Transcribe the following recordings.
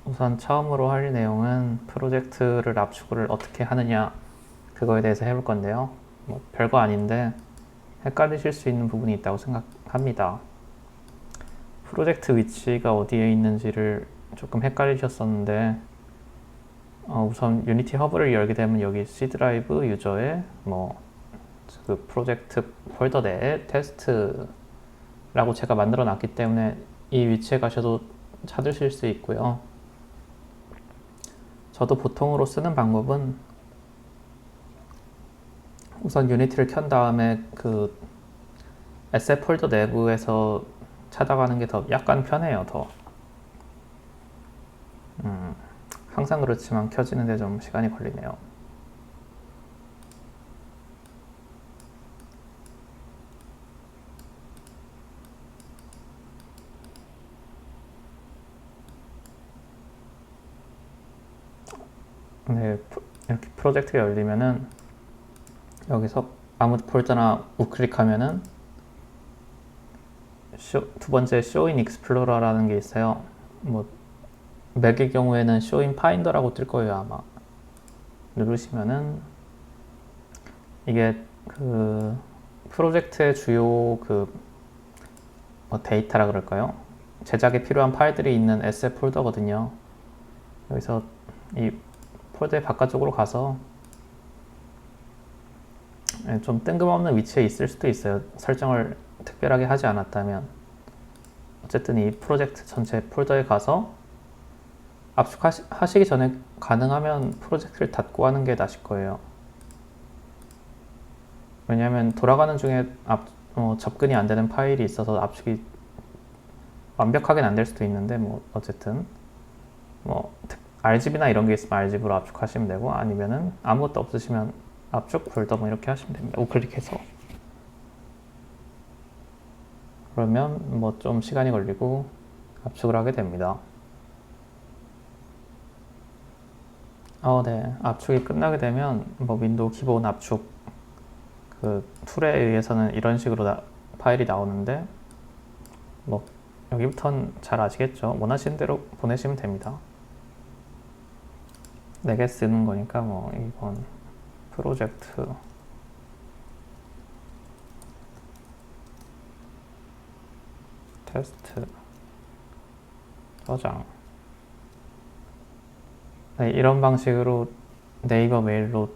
우선 처음으로 할 내용은 프로젝트를 압축을 어떻게 하느냐 그거에 대해서 해볼 건데요. 뭐 별거 아닌데 헷갈리실 수 있는 부분이 있다고 생각합니다. 프로젝트 위치가 어디에 있는지를 조금 헷갈리셨었는데 우선 유니티 허브를 열게 되면 여기 C 드라이브 유저에 그 프로젝트 폴더 내에 테스트라고 제가 만들어 놨기 때문에 이 위치에 가셔도 찾으실 수 있고요. 저도 보통으로 쓰는 방법은 우선 유니티를 켠 다음에 그 에셋 폴더 내부에서 찾아가는 게 더 약간 편해요. 더 항상 그렇지만 켜지는데 좀 시간이 걸리네요. 네, 이렇게 프로젝트가 열리면은 여기서 아무 폴더나 우클릭하면은 두 번째 Show in Explorer라는 게 있어요. 맥의 경우에는 Show in Finder라고 뜰 거예요, 아마. 누르시면은 이게 그 프로젝트의 주요 데이터라 그럴까요? 제작에 필요한 파일들이 있는 에셋 폴더거든요. 여기서 이 폴더의 바깥쪽으로 가서 좀 뜬금없는 위치에 있을 수도 있어요. 설정을 특별하게 하지 않았다면. 어쨌든 이 프로젝트 전체 폴더에 가서 압축하시기 전에 가능하면 프로젝트를 닫고 하는 게 나실 거예요. 왜냐하면 돌아가는 중에 접근이 안 되는 파일이 있어서 압축이 완벽하게는 안 될 수도 있는데 어쨌든 RGB나 이런 게 있으면 RGB로 압축하시면 되고 아니면은 아무것도 없으시면 압축 폴더 이렇게 하시면 됩니다. 우클릭해서. 그러면 좀 시간이 걸리고 압축을 하게 됩니다. 네. 압축이 끝나게 되면 윈도우 기본 압축 그 툴에 의해서는 이런 식으로 파일이 나오는데 여기부터는 잘 아시겠죠? 원하시는 대로 보내시면 됩니다. 4개 쓰는 거니까 이건 프로젝트 테스트 저장. 네, 이런 방식으로 네이버 메일로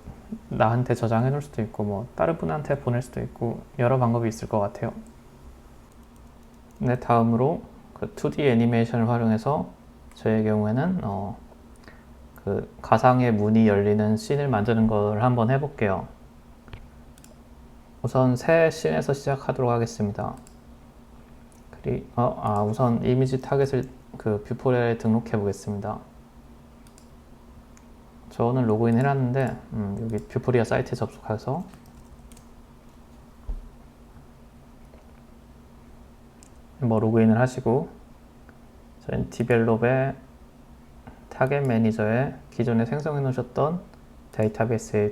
나한테 저장해 놓을 수도 있고 다른 분한테 보낼 수도 있고 여러 방법이 있을 것 같아요. 네, 다음으로 그 2D 애니메이션을 활용해서 저의 경우에는 그 가상의 문이 열리는 씬을 만드는 걸 한번 해볼게요. 우선 새 씬에서 시작하도록 하겠습니다. 우선 이미지 타겟을 그 뷰포레에 등록해 보겠습니다. 저는 로그인 해놨는데 여기 뷰포리아 사이트에 접속해서 로그인을 하시고 저희 디벨롭의 타겟 매니저에 기존에 생성해 놓으셨던 데이터베이스에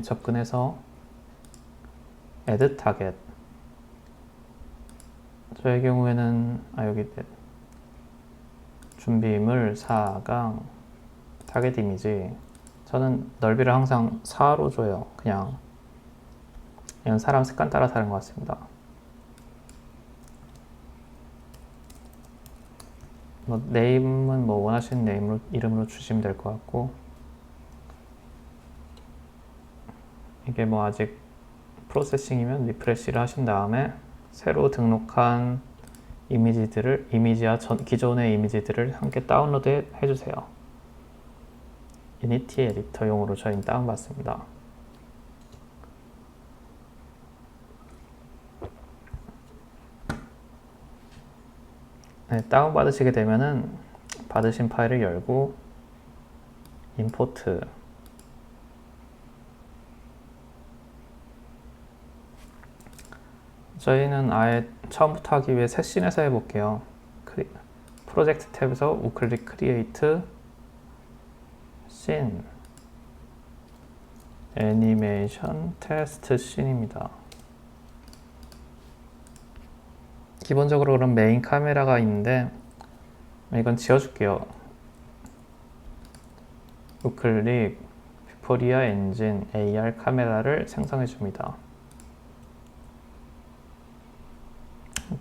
접근해서 add 타겟. 저의 경우에는 여기 준비물 4강 타겟 이미지. 저는 넓이를 항상 4로 줘요. 그냥 사람 습관 따라 다른 것 같습니다. 네임은 원하시는 네임으로 이름으로 주시면 될 것 같고 이게 아직 프로세싱이면 리프레시를 하신 다음에 새로 등록한 이미지와 기존의 이미지들을 함께 다운로드 해주세요. 유니티 에디터용으로 저희는 다운받습니다. 네, 다운받으시게 되면은 받으신 파일을 열고 임포트 저희는 아예 처음부터 하기 위해 새 씬에서 해볼게요. 프로젝트 탭에서 우클릭 크리에이트 씬 애니메이션 테스트 씬입니다. 기본적으로 그럼 메인 카메라가 있는데 이건 지워줄게요. 우클릭 뷰포리아 엔진 AR 카메라를 생성해 줍니다.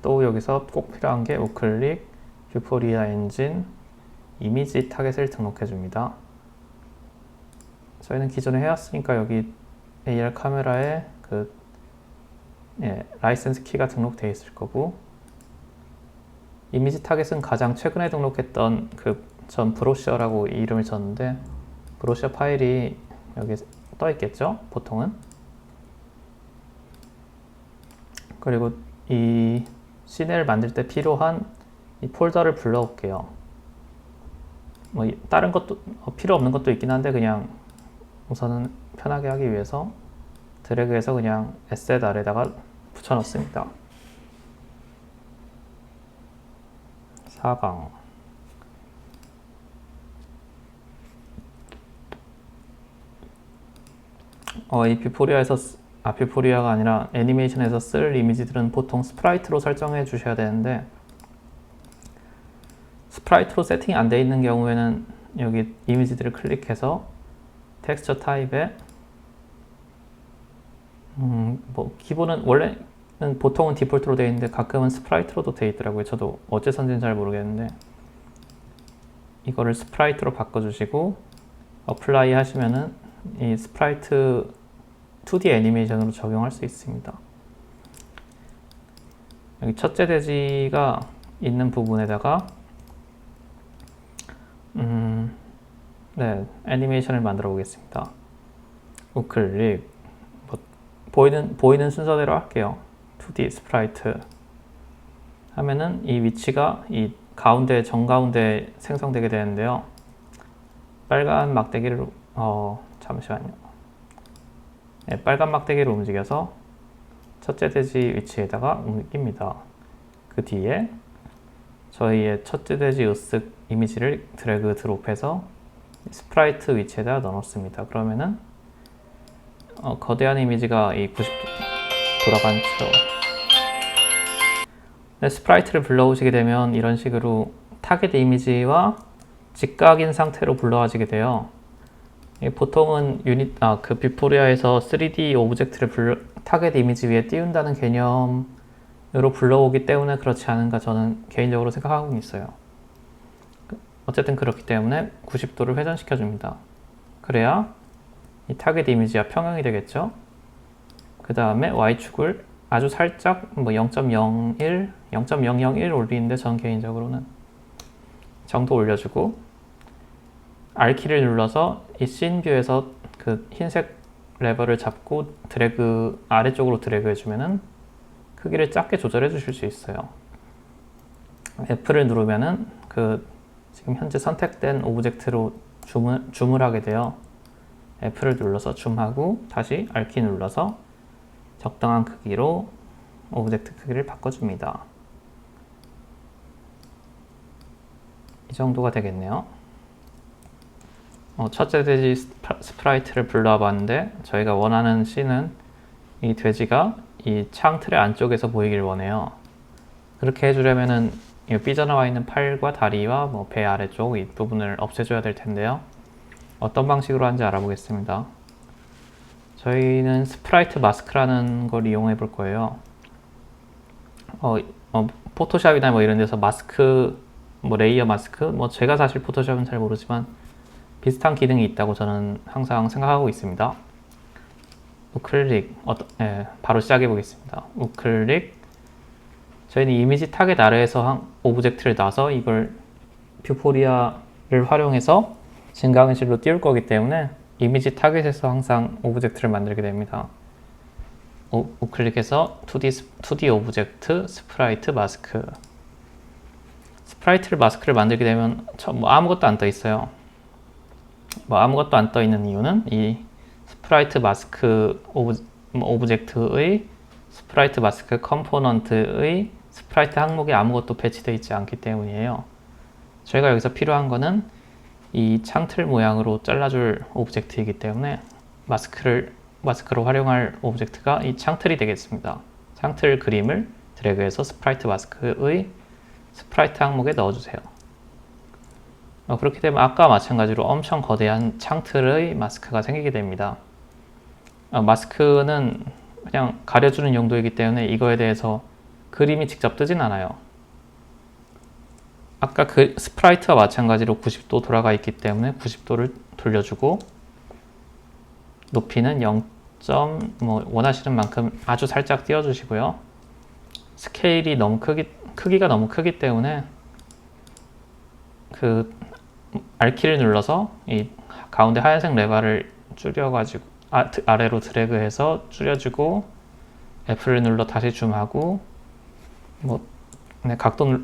또 여기서 꼭 필요한 게 우클릭 뷰포리아 엔진 이미지 타겟을 등록해 줍니다. 저희는 기존에 해왔으니까 여기 AR 카메라에 라이센스 키가 등록되어 있을 거고, 이미지 타겟은 가장 최근에 등록했던 전 브로셔라고 이름을 줬는데, 브로셔 파일이 여기 떠 있겠죠? 보통은. 그리고 이 씬을 만들 때 필요한 이 폴더를 불러올게요. 뭐 다른 것도 필요 없는 것도 있긴 한데, 그냥 우선은 편하게 하기 위해서 드래그해서 그냥 에셋 아래다가 붙여 넣습니다. 4강 이 뷰포리아가 아니라 애니메이션에서 쓸 이미지들은 보통 스프라이트로 설정해 주셔야 되는데, 스프라이트로 세팅이 안 돼 있는 경우에는 여기 이미지들을 클릭해서 텍스처 타입에 기본은 원래는 보통은 디폴트로 되어 있는데 가끔은 스프라이트로도 되어 있더라고요. 저도 어째선지는 잘 모르겠는데, 이거를 스프라이트로 바꿔주시고 어플라이 하시면은 이 스프라이트 2D 애니메이션으로 적용할 수 있습니다. 여기 첫째 돼지가 있는 부분에다가 애니메이션을 만들어 보겠습니다. 우클릭 보이는 순서대로 할게요. 2D 스프라이트 하면은 이 위치가 이 정가운데 생성되게 되는데요. 빨간 막대기를 잠시만요. 빨간 막대기를 움직여서 첫째 돼지 위치에다가 옮깁니다. 그 뒤에 저희의 첫째 돼지 으쓱 이미지를 드래그 드롭해서 스프라이트 위치에다 넣어놓습니다. 그러면은 거대한 이미지가 이 90도 돌아가죠. 스프라이트를 불러오시게 되면 이런 식으로 타겟 이미지와 직각인 상태로 불러와지게 돼요. 보통은 뷰포리아에서 3D 오브젝트를 타겟 이미지 위에 띄운다는 개념으로 불러오기 때문에 그렇지 않은가 저는 개인적으로 생각하고 있어요. 어쨌든 그렇기 때문에 90도를 회전시켜 줍니다. 그래야 이 타겟 이미지와 평행이 되겠죠. 그 다음에 Y축을 아주 살짝 0.01, 0.001 올리는데 전 개인적으로는 정도 올려주고, R키를 눌러서 이 씬 뷰에서 그 흰색 레버를 잡고 아래쪽으로 드래그 해주면은 크기를 작게 조절해 주실 수 있어요. F를 누르면은 지금 현재 선택된 오브젝트로 줌을 하게 돼요. F를 눌러서 줌하고 다시 R키 눌러서 적당한 크기로 오브젝트 크기를 바꿔줍니다. 이 정도가 되겠네요. 첫째 돼지 스프라이트를 불러와 봤는데, 저희가 원하는 씬은 이 돼지가 이 창 틀의 안쪽에서 보이길 원해요. 그렇게 해주려면은 이 삐져나와 있는 팔과 다리와 배 아래쪽 이 부분을 없애줘야 될 텐데요. 어떤 방식으로 하는지 알아보겠습니다. 저희는 스프라이트 마스크라는 걸 이용해 볼 거예요. 포토샵이나 이런 데서 마스크, 레이어 마스크, 제가 사실 포토샵은 잘 모르지만 비슷한 기능이 있다고 저는 항상 생각하고 있습니다. 우클릭, 바로 시작해 보겠습니다. 우클릭, 저희는 이미지 타겟 아래에서 오브젝트를 놔서 이걸 뷰포리아를 활용해서 증강현실로 띄울 거기 때문에 이미지 타겟에서 항상 오브젝트를 만들게 됩니다. 우클릭해서 2D 오브젝트 스프라이트 마스크. 스프라이트 마스크를 만들게 되면 아무것도 안 떠 있어요. 아무것도 안 떠 있는 이유는 이 스프라이트 마스크 오브젝트의 스프라이트 마스크 컴포넌트의 스프라이트 항목에 아무것도 배치되어 있지 않기 때문이에요. 저희가 여기서 필요한 거는 이 창틀 모양으로 잘라줄 오브젝트이기 때문에 마스크로 활용할 오브젝트가 이 창틀이 되겠습니다. 창틀 그림을 드래그해서 스프라이트 마스크의 스프라이트 항목에 넣어주세요. 그렇게 되면 아까 마찬가지로 엄청 거대한 창틀의 마스크가 생기게 됩니다. 마스크는 그냥 가려주는 용도이기 때문에 이거에 대해서 그림이 직접 뜨진 않아요. 아까 그 스프라이트와 마찬가지로 90도 돌아가 있기 때문에 90도를 돌려주고 높이는 0. 원하시는 만큼 아주 살짝 띄워주시고요. 스케일이 너무 크기가 너무 크기 때문에 그 R키를 눌러서 이 가운데 하얀색 레바를 줄여가지고 아래로 드래그해서 줄여주고 F를 눌러 다시 줌하고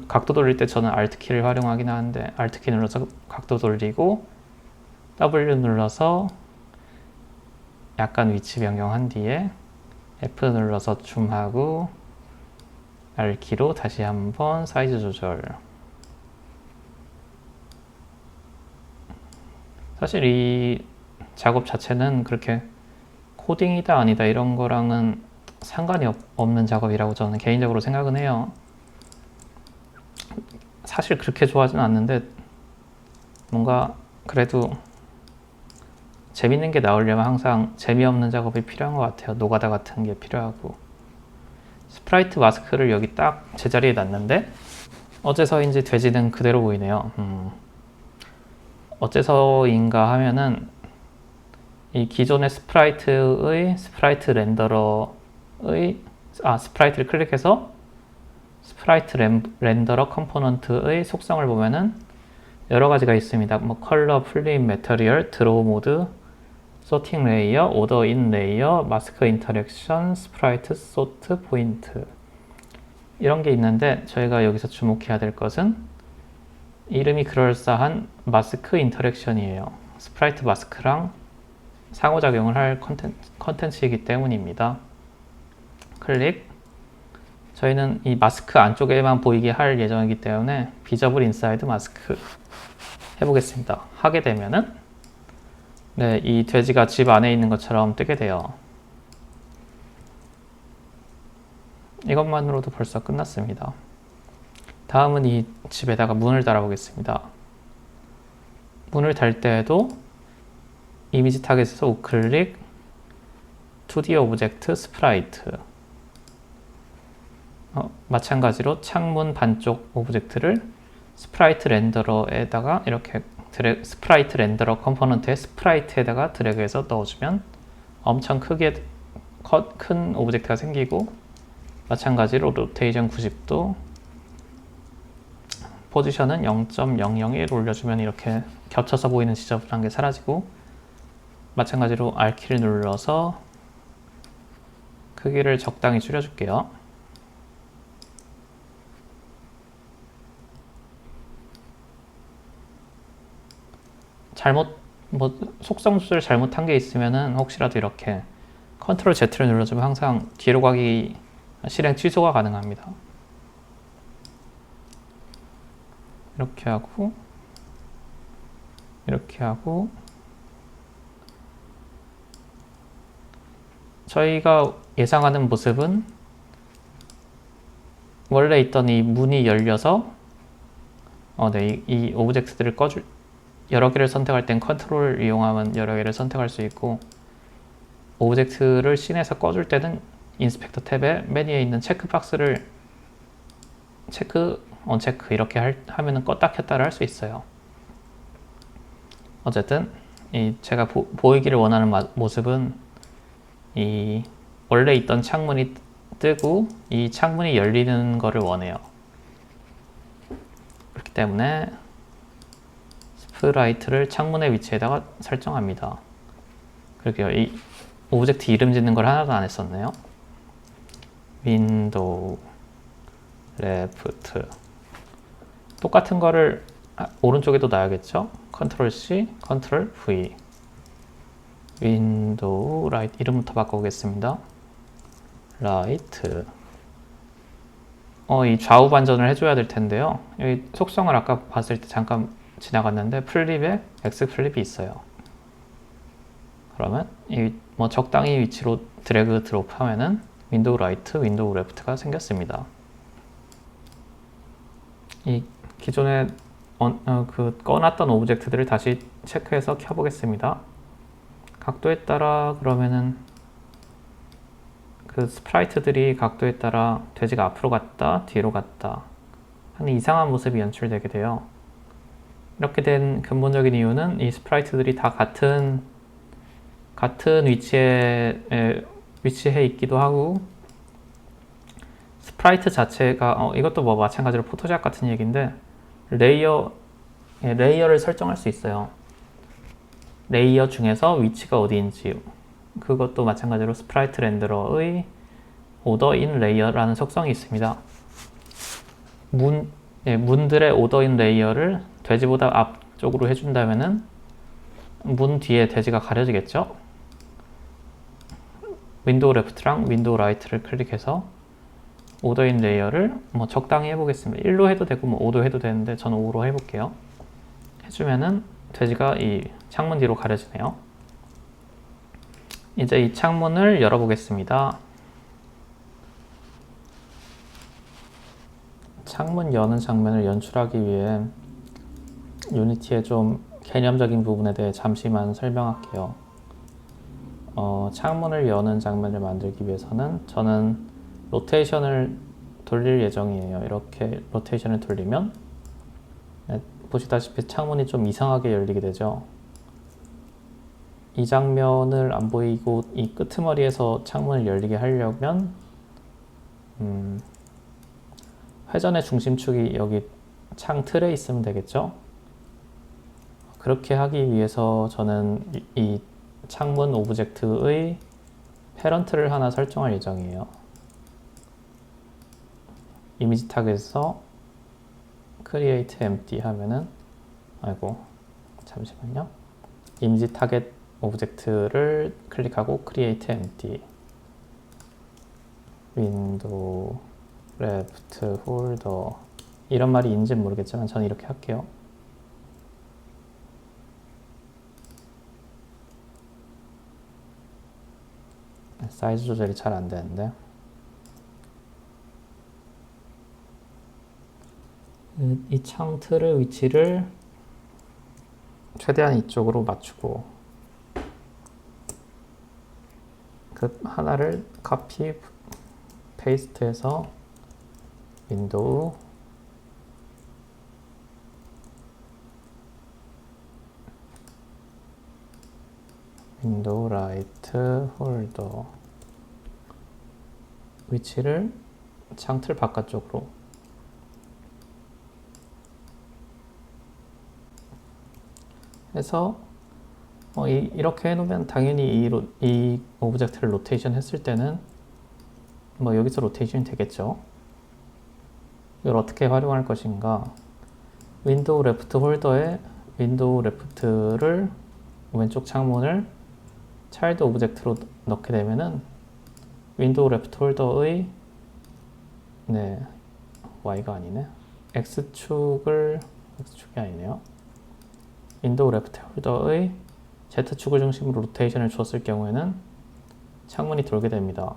각도 돌릴 때 저는 Alt키를 활용하긴 하는데 Alt키 눌러서 각도 돌리고 W 눌러서 약간 위치 변경한 뒤에 F 눌러서 줌하고 R키로 다시 한번 사이즈 조절. 사실 이 작업 자체는 그렇게 코딩이다 아니다 이런 거랑은 상관이 없는 작업이라고 저는 개인적으로 생각은 해요. 사실 그렇게 좋아하진 않는데 뭔가 그래도 재밌는 게 나오려면 항상 재미없는 작업이 필요한 것 같아요. 노가다 같은 게 필요하고. 스프라이트 마스크를 여기 딱 제자리에 놨는데 어째서인지 돼지는 그대로 보이네요. 어째서인가 하면은 이 기존의 스프라이트 렌더러의 스프라이트를 클릭해서 스프라이트 렌더러 컴포넌트의 속성을 보면은 여러 가지가 있습니다. 컬러, 플립, 매터리얼, 드로우 모드, 소팅 레이어, 오더 인 레이어, 마스크 인터랙션, 스프라이트, 소트, 포인트 이런 게 있는데 저희가 여기서 주목해야 될 것은 이름이 그럴싸한 마스크 인터랙션이에요. 스프라이트 마스크랑 상호작용을 할 컨텐츠이기 때문입니다. 클릭. 저희는 이 마스크 안쪽에만 보이게 할 예정이기 때문에 비저블 인사이드 마스크 해보겠습니다. 하게 되면은 이 돼지가 집 안에 있는 것처럼 뜨게 돼요. 이것만으로도 벌써 끝났습니다. 다음은 이 집에다가 문을 달아보겠습니다. 문을 달 때에도 이미지 타겟에서 우클릭 2D 오브젝트 스프라이트 마찬가지로 창문 반쪽 오브젝트를 스프라이트 렌더러에다가 이렇게 스프라이트 렌더러 컴포넌트의 스프라이트에다가 드래그해서 넣어주면 엄청 큰 오브젝트가 생기고 마찬가지로 로테이션 90도 포지션은 0.001 올려주면 이렇게 겹쳐서 보이는 지저분한 게 사라지고 마찬가지로 R키를 눌러서 크기를 적당히 줄여줄게요. 속성 조절 잘못한 게 있으면은 혹시라도 이렇게 컨트롤 Z를 눌러주면 항상 뒤로 가기 실행 취소가 가능합니다. 이렇게 하고 이렇게 하고 저희가 예상하는 모습은 원래 있던 이 문이 열려서 이 오브젝트들을 여러 개를 선택할 땐 컨트롤을 이용하면 여러 개를 선택할 수 있고 오브젝트를 씬에서 꺼줄 때는 인스펙터 탭에 메뉴에 있는 체크박스를 체크, 언체크 이렇게 하면은 껐다 켰다를 할 수 있어요. 어쨌든 제가 보이기를 원하는 모습은 이 원래 있던 창문이 뜨고 이 창문이 열리는 거를 원해요. 그렇기 때문에 스프라이트를 창문의 위치에다가 설정합니다. 그렇게요. 이 오브젝트 이름 짓는 걸 하나도 안 했었네요. 윈도우 레프트 똑같은 거를 오른쪽에도 놔야겠죠. 컨트롤 C, 컨트롤 V 윈도우 라이트 이름부터 바꿔보겠습니다. 라이트 이 좌우 반전을 해줘야 될 텐데요. 여기 속성을 아까 봤을 때 잠깐 지나갔는데 플립에 X 플립이 있어요. 그러면 적당히 위치로 드래그 드롭 하면은 윈도우 라이트, 윈도우 레프트가 생겼습니다. 이 기존에 꺼놨던 오브젝트들을 다시 체크해서 켜보겠습니다. 각도에 따라 그러면은 그 스프라이트들이 각도에 따라 돼지가 앞으로 갔다 뒤로 갔다 하는 이상한 모습이 연출되게 돼요. 이렇게 된 근본적인 이유는 이 스프라이트들이 다 같은 위치해 있기도 하고, 스프라이트 자체가 이것도 뭐 마찬가지로 포토샵 같은 얘기인데, 레이어를 설정할 수 있어요. 레이어 중에서 위치가 어디인지. 그것도 마찬가지로 스프라이트 렌더러의 오더 인 레이어라는 속성이 있습니다. 문들의 오더 인 레이어를 돼지보다 앞쪽으로 해준다면은 문 뒤에 돼지가 가려지겠죠? 윈도우 레프트랑 윈도우 라이트를 클릭해서 오더 인 레이어를 뭐 적당히 해보겠습니다. 1로 해도 되고 뭐 5도 해도 되는데 저는 5로 해볼게요. 해주면은 돼지가 이 창문 뒤로 가려지네요. 이제 이 창문을 열어보겠습니다. 창문 여는 장면을 연출하기 위해 유니티의 좀 개념적인 부분에 대해 잠시만 설명할게요. 창문을 여는 장면을 만들기 위해서는 저는 로테이션을 돌릴 예정이에요. 이렇게 로테이션을 돌리면 보시다시피 창문이 좀 이상하게 열리게 되죠. 이 장면을 안 보이고 이 끄트머리에서 창문을 열리게 하려면 회전의 중심축이 여기 창 틀에 있으면 되겠죠. 그렇게 하기 위해서 저는 이 창문 오브젝트의 패런트를 하나 설정할 예정이에요. 이미지 타겟에서 create empty 하면은 잠시만요. 이미지 타겟 오브젝트를 클릭하고 create empty 윈도우 레프트 홀더 이런 말이 있는지는 모르겠지만 저는 이렇게 할게요. 사이즈 조절이 잘 안 되는데 이 창 틀의 위치를 최대한 이쪽으로 맞추고 그 하나를 카피 페이스트해서 윈도우 라이트 홀더 위치를 창틀 바깥쪽으로 해서 이렇게 해놓으면 당연히 이 오브젝트를 로테이션 했을 때는 뭐 여기서 로테이션이 되겠죠. 이걸 어떻게 활용할 것인가? 윈도우 레프트 홀더에 윈도우 레프트를 왼쪽 창문을 차일드 오브젝트로 넣게 되면은 윈도우 레프트 홀더의 Y가 아니네. X축이 아니네요. 윈도우 레프트 홀더의 Z축을 중심으로 로테이션을 주었을 경우에는 창문이 돌게 됩니다.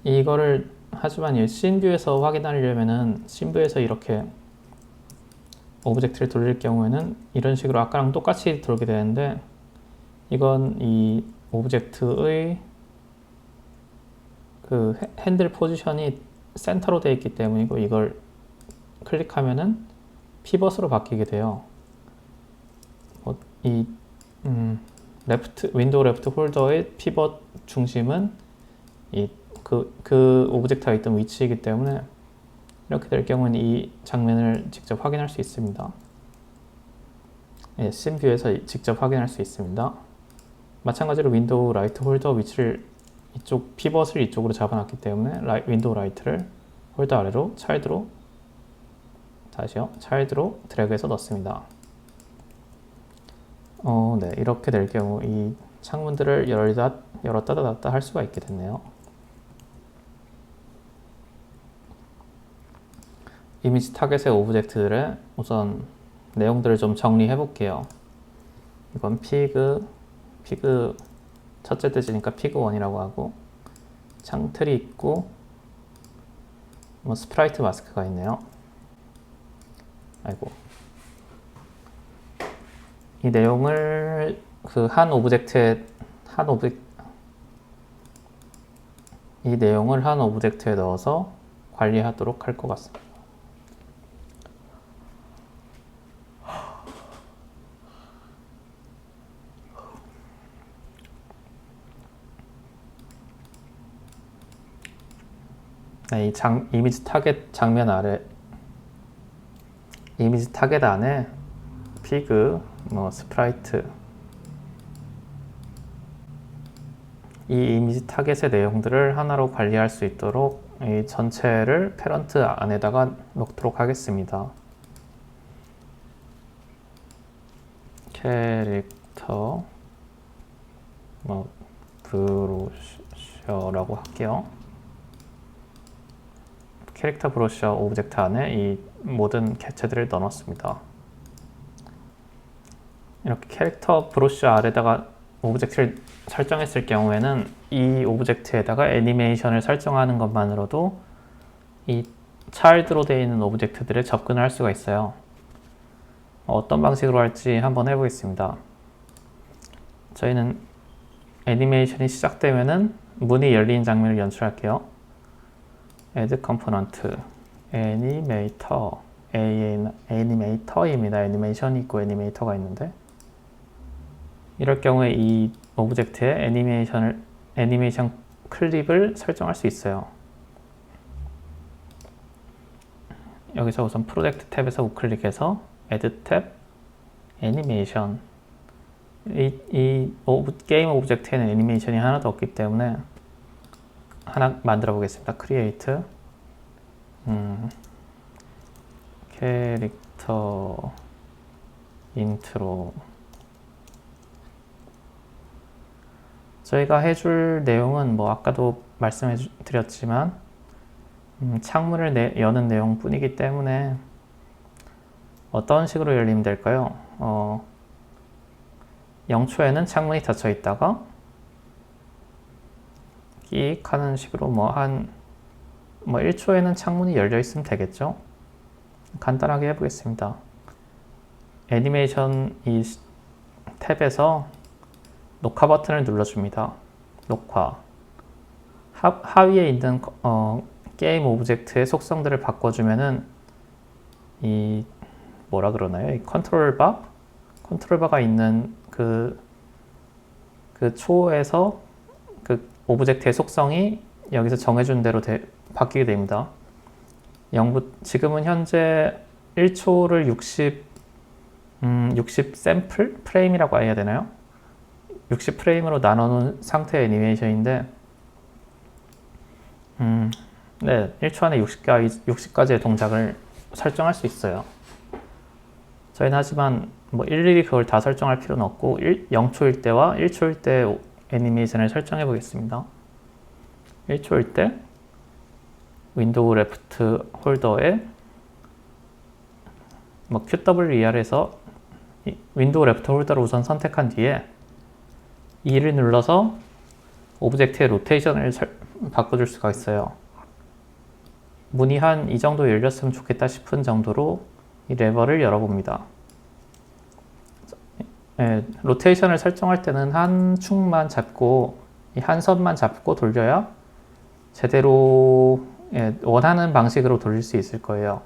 이거를 하지만 이 씬뷰에서 확인하려면은 씬뷰에서 이렇게 오브젝트를 돌릴 경우에는 이런 식으로 아까랑 똑같이 돌게 되는데 이건 이 오브젝트의 그 핸들 포지션이 센터로 되어 있기 때문이고 이걸 클릭하면은 피벗으로 바뀌게 돼요. 이 윈도우 레프트 홀더의 피벗 중심은 그 오브젝트가 있던 위치이기 때문에 이렇게 될 경우는 이 장면을 직접 확인할 수 있습니다. 씬뷰에서 직접 확인할 수 있습니다. 마찬가지로 윈도우 라이트 홀더 위치를 이쪽 피벗을 이쪽으로 잡아놨기 때문에 윈도우 라이트를 홀더 아래로 차일드로 드래그해서 넣습니다. 이렇게 될 경우 이 창문들을 열었다 닫았다 할 수가 있게 됐네요. 이미지 타겟의 오브젝트들의 우선 내용들을 좀 정리해 볼게요. 이건 피그 첫째 뜻이니까 피그1이라고 하고 창틀이 있고 스프라이트 마스크가 있네요. 아이고. 이 내용을 그 이 내용을 한 오브젝트에 넣어서 관리하도록 할 것 같습니다. 네, 이 이미지 타겟 장면 아래 이미지 타겟 안에 피그, 스프라이트 이 이미지 타겟의 내용들을 하나로 관리할 수 있도록 이 전체를 패런트 안에다가 넣도록 하겠습니다. 캐릭터 브로셔라고 할게요. 캐릭터 브로셔 오브젝트 안에 이 모든 개체들을 넣어놨습니다. 이렇게 캐릭터 브로셔 아래다가 오브젝트를 설정했을 경우에는 이 오브젝트에다가 애니메이션을 설정하는 것만으로도 이 차일드로 되어 있는 오브젝트들에 접근을 할 수가 있어요. 어떤 방식으로 할지 한번 해보겠습니다. 저희는 애니메이션이 시작되면은 문이 열리는 장면을 연출할게요. Add Component, 애니메이터, 애니메이터입니다. 애니메이션이 있고 애니메이터가 있는데 이럴 경우에 이 오브젝트에 애니메이션 클립을 설정할 수 있어요. 여기서 우선 프로젝트 탭에서 우클릭해서 Add 탭, 애니메이션. 게임 오브젝트에는 애니메이션이 하나도 없기 때문에 하나 만들어 보겠습니다. Create, 캐릭터 인트로. 저희가 해줄 내용은 아까도 말씀해 드렸지만 창문을 여는 내용 뿐이기 때문에 어떤 식으로 열리면 될까요? 0초에는 창문이 닫혀 있다가 끼익 하는 식으로 1초에는 창문이 열려 있으면 되겠죠? 간단하게 해보겠습니다. 애니메이션 이 탭에서 녹화 버튼을 눌러줍니다. 녹화. 하위에 있는 게임 오브젝트의 속성들을 바꿔주면은 이 이 컨트롤바가 있는 그 초에서 그 오브젝트의 속성이 여기서 정해준 대로 바뀌게 됩니다. 지금은 현재 1초를 60 샘플? 프레임이라고 해야 되나요? 60 프레임으로 나눠놓은 상태의 애니메이션인데 네, 1초 안에 60가지의 동작을 설정할 수 있어요. 저희는 하지만 일일이 그걸 다 설정할 필요는 없고 0초일 때와 1초일 때 애니메이션을 설정해 보겠습니다. 1초일 때 윈도우 레프트 홀더에 QWER에서 윈도우 레프트 홀더를 우선 선택한 뒤에 2를 눌러서 오브젝트의 로테이션을 바꿔줄 수가 있어요. 문이 한 이 정도 열렸으면 좋겠다 싶은 정도로 이 레버를 열어봅니다. 로테이션을 설정할 때는 한 축만 잡고 이 한 선만 잡고 돌려야 제대로 원하는 방식으로 돌릴 수 있을 거예요.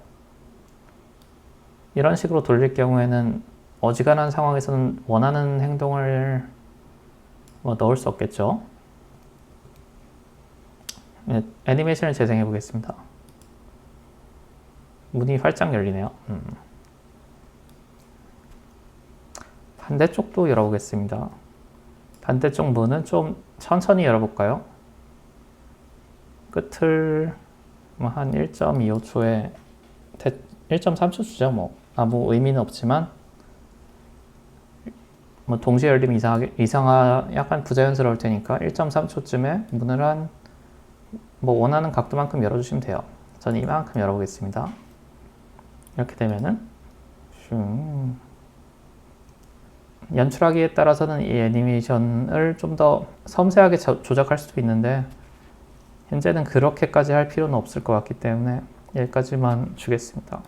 이런 식으로 돌릴 경우에는 어지간한 상황에서는 원하는 행동을 넣을 수 없겠죠. 애니메이션을 재생해 보겠습니다. 문이 활짝 열리네요. 반대쪽도 열어보겠습니다. 반대쪽 문은 좀 천천히 열어볼까요? 끝을 한 1.25초에 1.3초 주죠. 아무 의미는 없지만 동시에 열리면 약간 부자연스러울 테니까 1.3초쯤에 문을 한 원하는 각도만큼 열어주시면 돼요. 저는 이만큼 열어보겠습니다. 이렇게 되면은 연출하기에 따라서는 이 애니메이션을 좀 더 섬세하게 조작할 수도 있는데 현재는 그렇게까지 할 필요는 없을 것 같기 때문에 여기까지만 주겠습니다.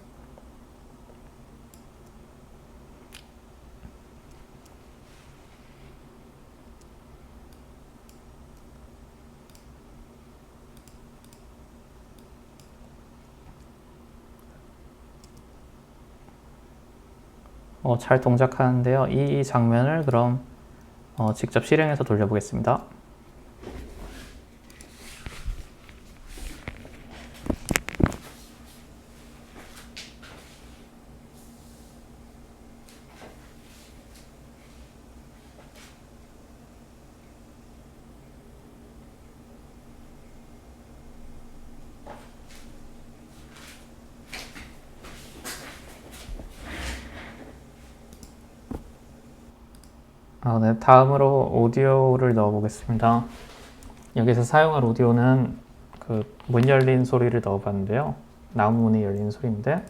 잘 동작하는데요. 이 장면을 그럼 직접 실행해서 돌려보겠습니다. 네, 다음으로 오디오를 넣어 보겠습니다. 여기서 사용할 오디오는 그 문 열린 소리를 넣어 봤는데요. 나무 문이 열리는 소리인데,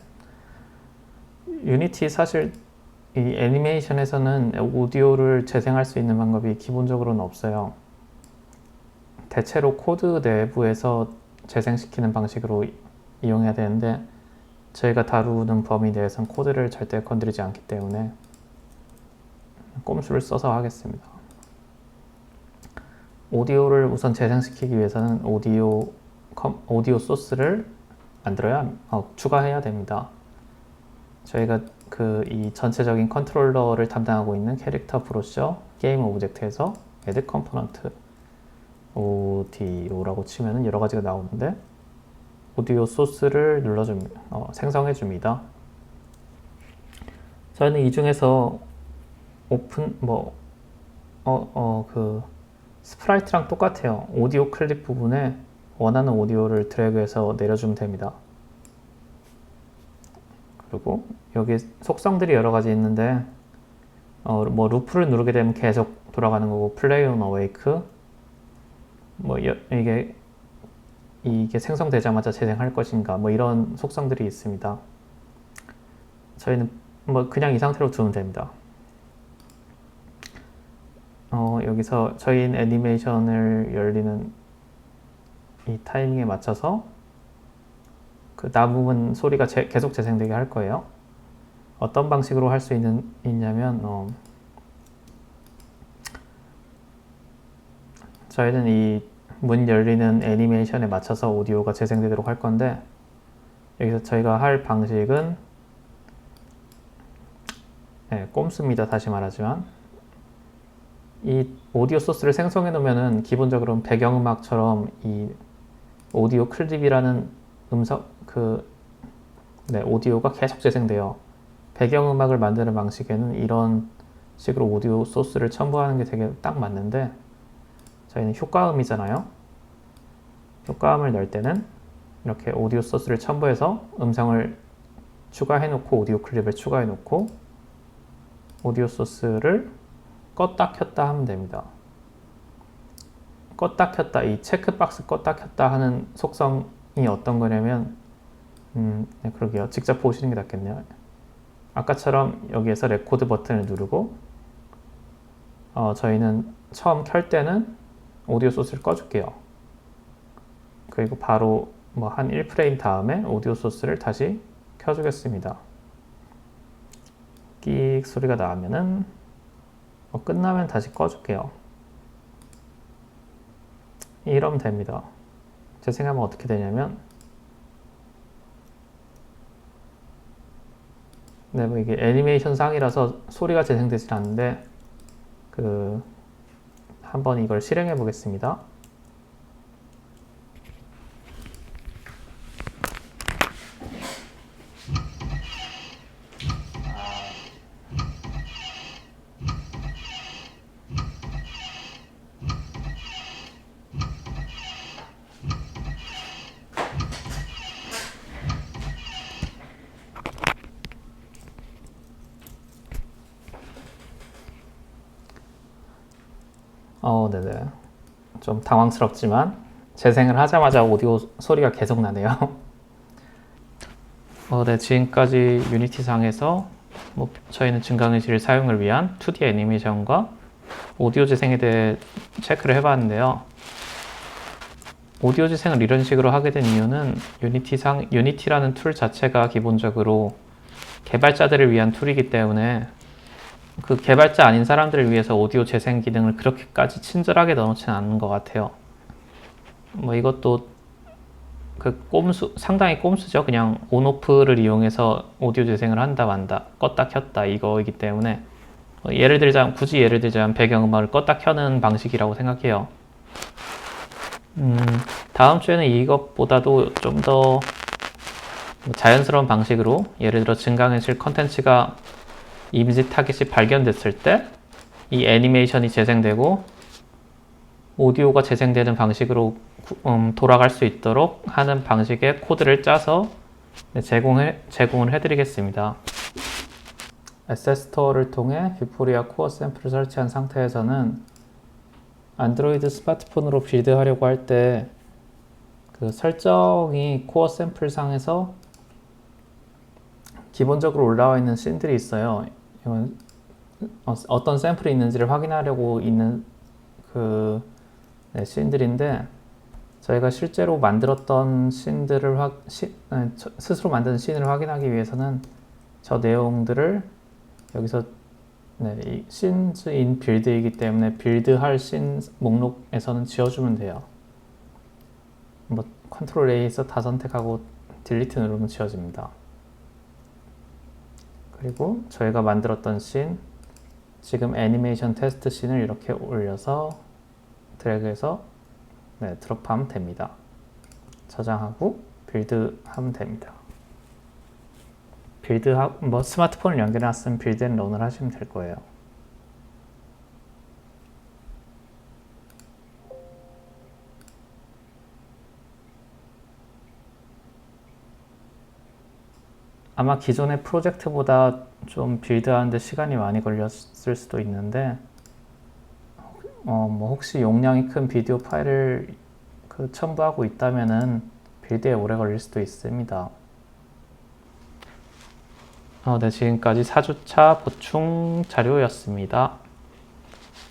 유니티 사실 이 애니메이션에서는 오디오를 재생할 수 있는 방법이 기본적으로는 없어요. 대체로 코드 내부에서 재생시키는 방식으로 이용해야 되는데, 저희가 다루는 범위 내에선 코드를 절대 건드리지 않기 때문에 꼼수를 써서 하겠습니다. 오디오를 우선 재생시키기 위해서는 오디오 소스를 추가해야 됩니다. 저희가 이 전체적인 컨트롤러를 담당하고 있는 캐릭터 브로셔 게임 오브젝트에서 add component 오디오라고 치면은 여러 가지가 나오는데, 오디오 소스를 생성해 줍니다. 저는 이 중에서 스프라이트랑 똑같아요. 오디오 클립 부분에 원하는 오디오를 드래그해서 내려주면 됩니다. 그리고 여기 속성들이 여러 가지 있는데, 루프를 누르게 되면 계속 돌아가는 거고, 플레이 온 어웨이크, 이게 생성되자마자 재생할 것인가, 이런 속성들이 있습니다. 저희는 그냥 이 상태로 두면 됩니다. 여기서 저희 애니메이션을 열리는 이 타이밍에 맞춰서 그 남은 소리가 계속 재생되게 할 거예요. 어떤 방식으로 할 수 있냐면, 저희는 이 문 열리는 애니메이션에 맞춰서 오디오가 재생되도록 할 건데, 여기서 저희가 할 방식은 꼼수입니다. 다시 말하지만, 이 오디오 소스를 생성해 놓으면은 기본적으로 배경음악처럼 이 오디오 클립이라는 오디오가 계속 재생돼요. 배경음악을 만드는 방식에는 이런 식으로 오디오 소스를 첨부하는 게 되게 딱 맞는데, 저희는 효과음이잖아요. 효과음을 넣을 때는 이렇게 오디오 소스를 첨부해서 음성을 추가해 놓고, 오디오 클립을 추가해 놓고, 오디오 소스를 껐다 켰다 하면 됩니다. 껐다 켰다, 이 체크박스 껐다 켰다 하는 속성이 어떤 거냐면, 네, 그러게요. 직접 보시는 게 낫겠네요. 아까처럼 여기에서 레코드 버튼을 누르고, 저희는 처음 켤 때는 오디오 소스를 꺼줄게요. 그리고 바로 한 1프레임 다음에 오디오 소스를 다시 켜주겠습니다. 끽 소리가 나면은 끝나면 다시 꺼줄게요. 이러면 됩니다. 재생하면 어떻게 되냐면, 이게 애니메이션 상이라서 소리가 재생되진 않는데, 한번 이걸 실행해 보겠습니다. 네네. 좀 당황스럽지만 재생을 하자마자 오디오 소리가 계속 나네요. 네, 지금까지 유니티 상에서 저희는 증강의실 사용을 위한 2D 애니메이션과 오디오 재생에 대해 체크를 해봤는데요. 오디오 재생을 이런 식으로 하게 된 이유는 유니티라는 툴 자체가 기본적으로 개발자들을 위한 툴이기 때문에, 그 개발자 아닌 사람들을 위해서 오디오 재생 기능을 그렇게까지 친절하게 넣어놓지는 않는 것 같아요. 이것도 상당히 꼼수죠. 그냥 온오프를 이용해서 오디오 재생을 한다 만다, 껐다 켰다 이거이기 때문에 굳이 예를 들자면 배경음악을 껐다 켜는 방식이라고 생각해요. 다음 주에는 이것보다도 좀 더 자연스러운 방식으로, 예를 들어 증강현실 컨텐츠가 이미지 타깃이 발견됐을 때 이 애니메이션이 재생되고 오디오가 재생되는 방식으로 돌아갈 수 있도록 하는 방식의 코드를 짜서 제공을 해드리겠습니다. 에셋스토어를 통해 뷰포리아 코어 샘플을 설치한 상태에서는 안드로이드 스마트폰으로 빌드하려고 할 때 그 설정이 코어 샘플 상에서 기본적으로 올라와 있는 씬들이 있어요. 이건 어떤 샘플이 있는지를 확인하려고 있는 씬들인데, 저희가 실제로 만들었던 스스로 만든 씬을 확인하기 위해서는 저 내용들을 여기서 이 씬즈 인 빌드이기 때문에 빌드할 씬 목록에서는 지워주면 돼요. 컨트롤 A에서 다 선택하고 딜리트 누르면 지워집니다. 그리고 저희가 만들었던 씬, 지금 애니메이션 테스트 씬을 이렇게 올려서 드래그해서 드롭하면 됩니다. 저장하고 빌드하면 됩니다. 스마트폰을 연결해놨으면 빌드 앤 런을 하시면 될 거예요. 아마 기존의 프로젝트보다 좀 빌드하는데 시간이 많이 걸렸을 수도 있는데, 혹시 용량이 큰 비디오 파일을 첨부하고 있다면은 빌드에 오래 걸릴 수도 있습니다. 네, 지금까지 4주차 보충 자료였습니다.